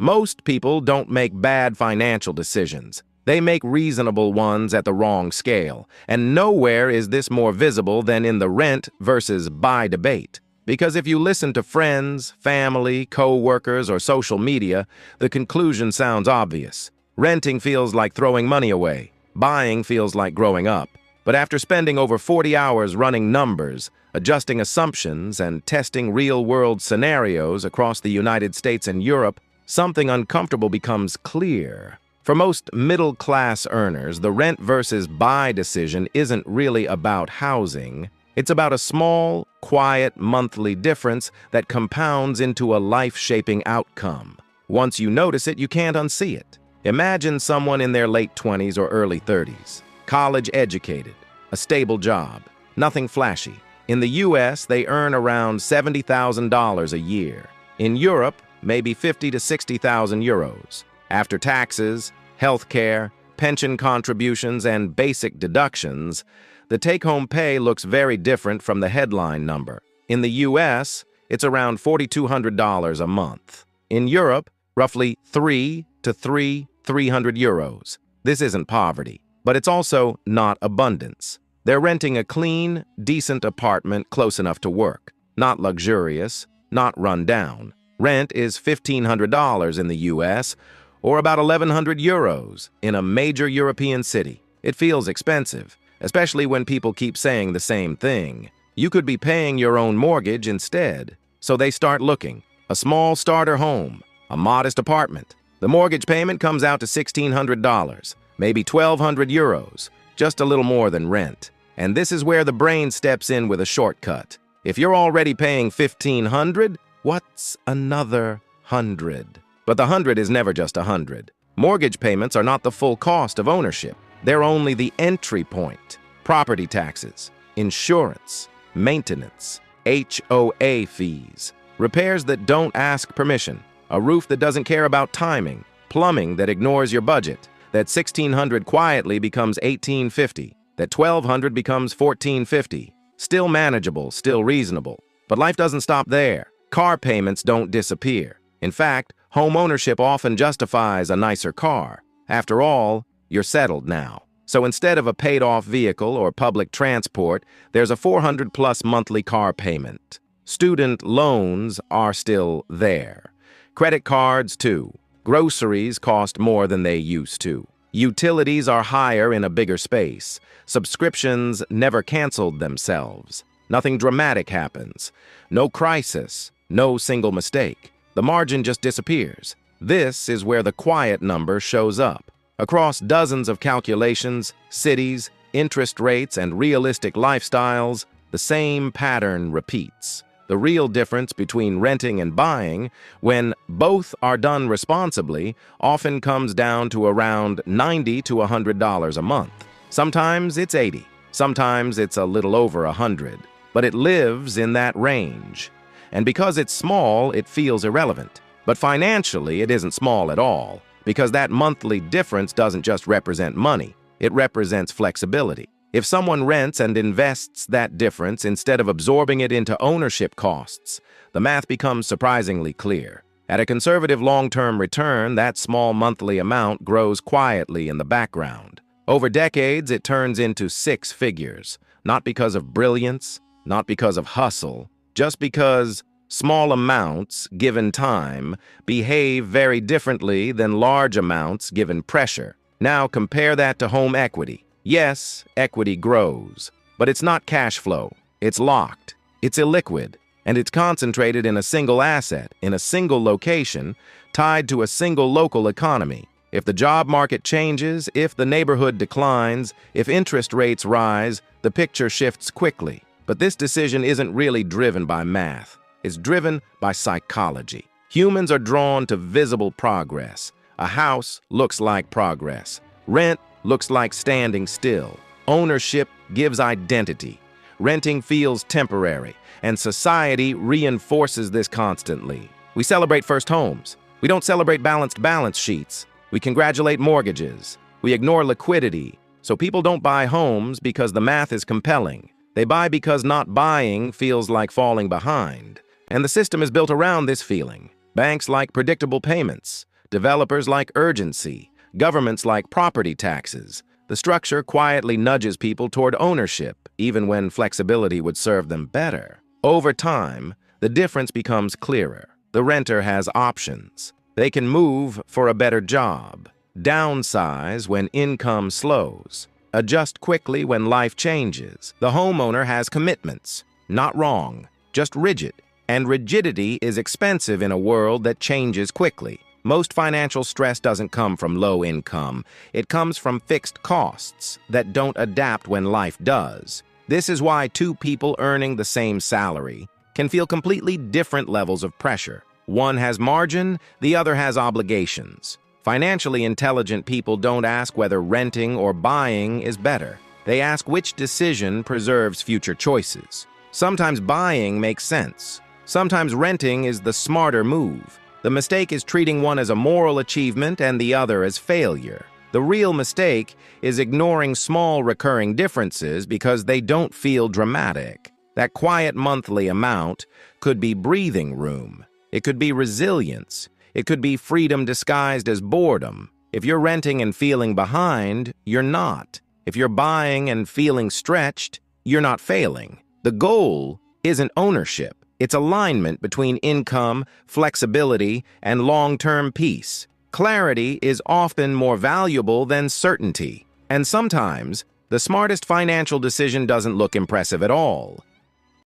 Most people don't make bad financial decisions. They make reasonable ones at the wrong scale, and nowhere is this more visible than in the rent versus buy debate. Because if you listen to friends, family, co-workers, or social media, the conclusion sounds obvious. Renting feels like throwing money away. Buying feels like growing up. But after spending over 40 hours running numbers, adjusting assumptions, and testing real-world scenarios across the United States and Europe, something uncomfortable becomes clear. For most middle-class earners, the rent versus buy decision isn't really about housing. It's about a small, quiet, monthly difference that compounds into a life-shaping outcome. Once you notice it, you can't unsee it. Imagine someone in their late 20s or early 30s, college-educated, a stable job, nothing flashy. In the US, they earn around $70,000 a year. In Europe, maybe 50 to 60,000 euros. After taxes, healthcare, pension contributions, and basic deductions, the take-home pay looks very different from the headline number. In the US, it's around $4,200 a month. In Europe, roughly 300 euros. This isn't poverty, but it's also not abundance. They're renting a clean, decent apartment close enough to work. Not luxurious, not run down. Rent is $1,500 in the US, or about 1,100 euros in a major European city. It feels expensive, especially when people keep saying the same thing. You could be paying your own mortgage instead. So they start looking. A small starter home, a modest apartment. The mortgage payment comes out to $1,600, maybe 1,200 euros, just a little more than rent. And this is where the brain steps in with a shortcut. If you're already paying $1,500, what's another 100? But the 100 is never just 100. Mortgage payments are not the full cost of ownership. They're only the entry point. Property taxes, insurance, maintenance, HOA fees, repairs that don't ask permission, a roof that doesn't care about timing, plumbing that ignores your budget. That $1,600 quietly becomes $1,850. That $1,200 becomes $1,450. Still manageable, still reasonable. But life doesn't stop there. Car payments don't disappear. In fact, home ownership often justifies a nicer car. After all, you're settled now. So instead of a paid-off vehicle or public transport, there's a $400+ monthly car payment. Student loans are still there. Credit cards, too. Groceries cost more than they used to. Utilities are higher in a bigger space. Subscriptions never canceled themselves. Nothing dramatic happens. No crisis. No single mistake. The margin just disappears. This is where the quiet number shows up. Across dozens of calculations, cities, interest rates, and realistic lifestyles, the same pattern repeats. The real difference between renting and buying, when both are done responsibly, often comes down to around $90 to $100 a month. Sometimes it's $80, sometimes it's a little over $100, but it lives in that range. And because it's small, it feels irrelevant. But financially, it isn't small at all, because that monthly difference doesn't just represent money, it represents flexibility. If someone rents and invests that difference instead of absorbing it into ownership costs, the math becomes surprisingly clear. At a conservative long-term return, that small monthly amount grows quietly in the background. Over decades, it turns into 6 figures, not because of brilliance, not because of hustle, just because small amounts, given time, behave very differently than large amounts given pressure. Now compare that to home equity. Yes, equity grows, but it's not cash flow. It's locked, it's illiquid, and it's concentrated in a single asset, in a single location, tied to a single local economy. If the job market changes, if the neighborhood declines, if interest rates rise, the picture shifts quickly. But this decision isn't really driven by math. It's driven by psychology. Humans are drawn to visible progress. A house looks like progress. Rent looks like standing still. Ownership gives identity. Renting feels temporary, and society reinforces this constantly. We celebrate first homes. We don't celebrate balanced balance sheets. We congratulate mortgages. We ignore liquidity. So people don't buy homes because the math is compelling. They buy because not buying feels like falling behind. And the system is built around this feeling. Banks like predictable payments. Developers like urgency. Governments like property taxes. The structure quietly nudges people toward ownership, even when flexibility would serve them better. Over time, the difference becomes clearer. The renter has options. They can move for a better job, downsize when income slows, adjust quickly when life changes. The homeowner has commitments. Not wrong, just rigid. And rigidity is expensive in a world that changes quickly. Most financial stress doesn't come from low income. It comes from fixed costs that don't adapt when life does. This is why two people earning the same salary can feel completely different levels of pressure. One has margin, the other has obligations. Financially intelligent people don't ask whether renting or buying is better. They ask which decision preserves future choices. Sometimes buying makes sense. Sometimes renting is the smarter move. The mistake is treating one as a moral achievement and the other as failure. The real mistake is ignoring small recurring differences because they don't feel dramatic. That quiet monthly amount could be breathing room. It could be resilience. It could be freedom disguised as boredom. If you're renting and feeling behind, you're not. If you're buying and feeling stretched, you're not failing. The goal isn't ownership. It's alignment between income, flexibility, and long-term peace. Clarity is often more valuable than certainty. And sometimes, the smartest financial decision doesn't look impressive at all.